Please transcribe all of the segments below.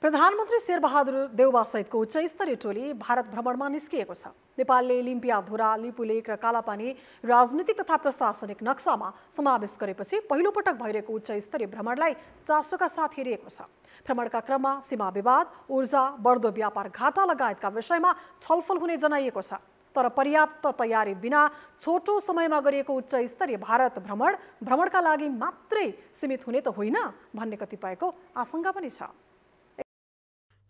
प्रधानमन्त्री शेरबहादुर देउवा सहितको उच्च स्तरीय टोली भारत भ्रमणमा निस्किएको छ। नेपालले लिम्पियाधुरा, लिपुलेक र कालापानी राजनीतिक तथा प्रशासनिक नक्सामा समावेश गरेपछि पहिलो पटक भइरहेको उच्च स्तरीय भ्रमणलाई चासोका साथ हेरिएको छ। भ्रमणका क्रममा सीमा विवाद, ऊर्जा, बढ्दो व्यापार घाटा लगायतका विषयमा छलफल हुने जनाइएको छ। तर पर्याप्त तयारी बिना छोटो समयमा गरिएको उच्च स्तरीय भारत भ्रमणका लागि मात्रै सीमित हुने त होइन भन्ने कतिपयको आशंका पनि छ।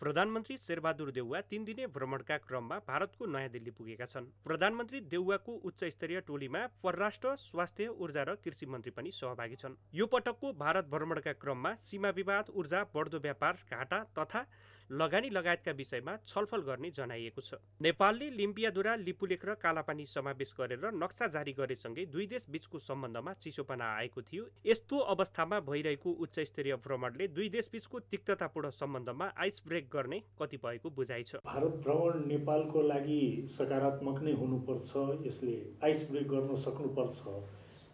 प्रधानमन्त्री शेरबहादुर देउवा 3 दिने भ्रमणका क्रममा भारतको नयाँ दिल्ली पुगेका छन्। प्रधानमन्त्री देउवाको उच्च स्तरीय टोलीमा परराष्ट्र, स्वास्थ्य, ऊर्जा र कृषि मन्त्री पनि सहभागी छन्। यो पटकको भारत भ्रमणका क्रममा सीमा विवाद, ऊर्जा, बढ्दो व्यापार घाटा तथा लगानी लगायतका विषयमा छलफल गर्ने जनाइएको छ। नेपालले लिम्पियाधुरा, लिपुलेक र कालापानी समावेश गरेर नक्सा जारी गरेसँगै दुई देश बीचको सम्बन्धमा चिसोपना आएको थियो। यस्तो अवस्थामा भइरहेको उच्च स्तरीय भ्रमणले दुई देश बीचको तिक्ततापूर्ण सम्बन्धमा आइस ब्रेक गर्ने कतिपयको बुझाइ छ। भारत भ्रमण नेपालको लागि सकारात्मक नै हुनुपर्छ, यसले आइस ब्रेक गर्न सक्नुपर्छ।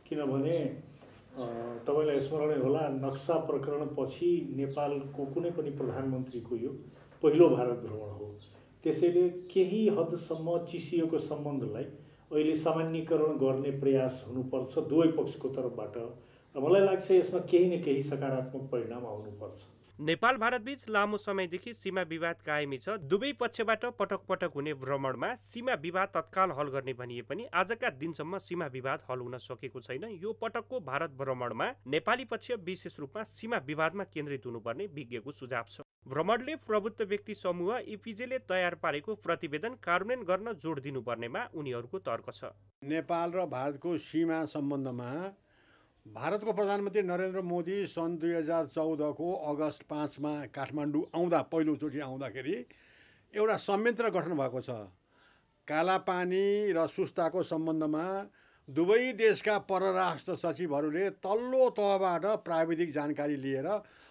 किनभने तपाईलाई स्मरणै होला, नक्सा प्रकरणपछि नेपालको कुनै पनि प्रधानमन्त्रीको यो पहिलो भारत भ्रमण हो। त्यसैले केही हदसम्म चिसिएको सम्बन्धलाई अहिले सामान्यीकरण गर्ने प्रयास हुनुपर्छ दुवै पक्षको तर्फबाट र मलाई लाग्छ यसमा केही न केही सकारात्मक परिणाम आउनुपर्छ। नेपाल भारतबीच लामो समयदेखि सीमा विवाद कायमी छ। दुवै पक्षबाट पटक पटक हुने भ्रमणमा सीमा विवाद तत्काल हल गर्ने भनिए पनि आजका दिनसम्म सीमा विवाद हल हुन सकेको छैन। यो पटकको भारत भ्रमणमा नेपाली पक्ष विशेष रूपमा सीमा विवादमा केन्द्रित हुनुपर्ने विज्ञको सुझाव छ। भ्रमणले प्रबुद्ध व्यक्ति समूह इपिजेले तयार पारेको प्रतिवेदन कार्यान्वयन गर्न जोड दिनुपर्नेमा उनीहरूको तर्क छ। नेपाल र भारतको सीमा सम्बन्धमा भारतको प्रधानमन्त्री नरेन्द्र मोदी सन् 2014 को अगस्त 5 मा काठमाडौँ आउँदा पहिलोचोटि आउँदाखेरि एउटा संयन्त्र गठन भएको छ। कालापानी र सुस्ताको सम्बन्धमा दुवै देशका परराष्ट्र सचिवहरूले तल्लो तहबाट प्राविधिक जानकारी लिएर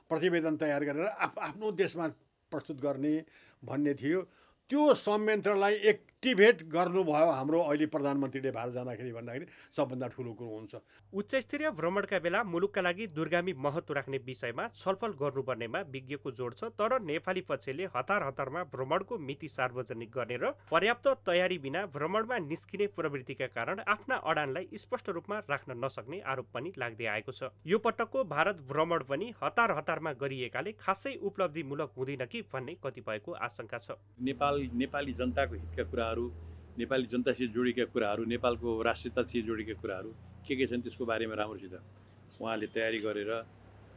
प्रतिवेदन तयार गरेर आफ्नो देशमा प्रस्तुत गर्ने भन्ने थियो। त्यो संयन्त्रलाई एक्टिभेट गर्नुभयो हाम्रो अहिले प्रधानमन्त्रीले भारत जाँदाखेरि भन्दाखेरि सबभन्दा ठुलो कुरो हुन्छ। उच्च स्तरीय भ्रमणका बेला मुलुकका लागि दूरगामी महत्त्व राख्ने विषयमा छलफल गर्नुपर्नेमा विज्ञको जोड छ। तर नेपाली पक्षले हतार हतारमा भ्रमणको मिति सार्वजनिक गर्ने र पर्याप्त तयारी बिना भ्रमणमा निस्किने प्रवृत्तिका कारण आफ्ना अडानलाई स्पष्ट रूपमा राख्न नसक्ने आरोप पनि लाग्दै आएको छ। यो पटकको भारत भ्रमण पनि हतार हतारमा गरिएकाले खासै उपलब्धिमूलक हुँदैन कि भन्ने कतिपयको आशंका छ। नेपाली जनताको हितका कुराहरू, नेपाली जनतासित जोडिएका कुराहरू, नेपालको राष्ट्रियतासित जोडिएका कुराहरू के छन् त्यसको बारेमा राम्रोसित उहाँले तयारी गरेर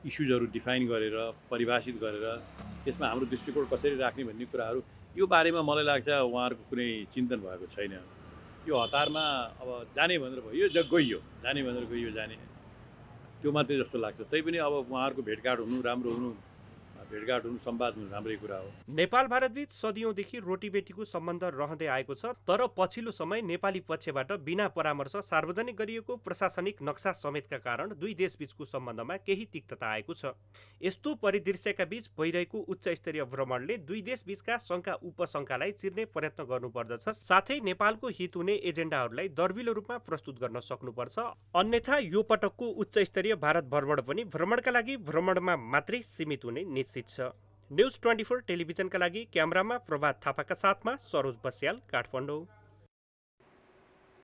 इस्युजहरू डिफाइन गरेर परिभाषित गरेर त्यसमा हाम्रो दृष्टिकोण कसरी राख्ने भन्ने कुराहरू यो बारेमा मलाई लाग्छ उहाँहरूको कुनै चिन्तन भएको छैन। यो हतारमा अब जाने भनेर भयो, गइयो जाने भनेर गइयो जाने त्यो मात्रै जस्तो लाग्छ। तैपनि अब उहाँहरूको भेटघाट हुनु राम्रो हुनु, भेटघाट हुनु, संवाद हुनु राम्रै कुरा हो। नेपाल भारतबीच सदियौंदेखि रोटीबेटीको सम्बन्ध रहँदै आएको छ। तर पछिल्लो समय नेपाली पक्षबाट बिना परामर्श सार्वजनिक गरिएको प्रशासनिक नक्सा समेतका कारण दुई देशबीचको सम्बन्धमा केही तिक्तता आएको छ। यस्तो परिदृश्यका बीच भइरहेको उच्च स्तरीय भ्रमणले दुई देशबीचका शङ्का उपशङ्कालाई चिर्ने प्रयत्न गर्नुपर्दछ। साथै नेपालको हित हुने एजेन्डाहरूलाई दर्बिलो रूपमा प्रस्तुत गर्न सक्नुपर्छ। अन्यथा यो पटकको उच्च स्तरीय भारत भ्रमण पनि भ्रमणका लागि भ्रमणमा मात्रै सीमित हुने निश्चित छ। न्युज 24 टेलिभिजनका लागि क्यामेरामा प्रभात थापाका साथमा सरोज बस्याल, काठमाडौँ।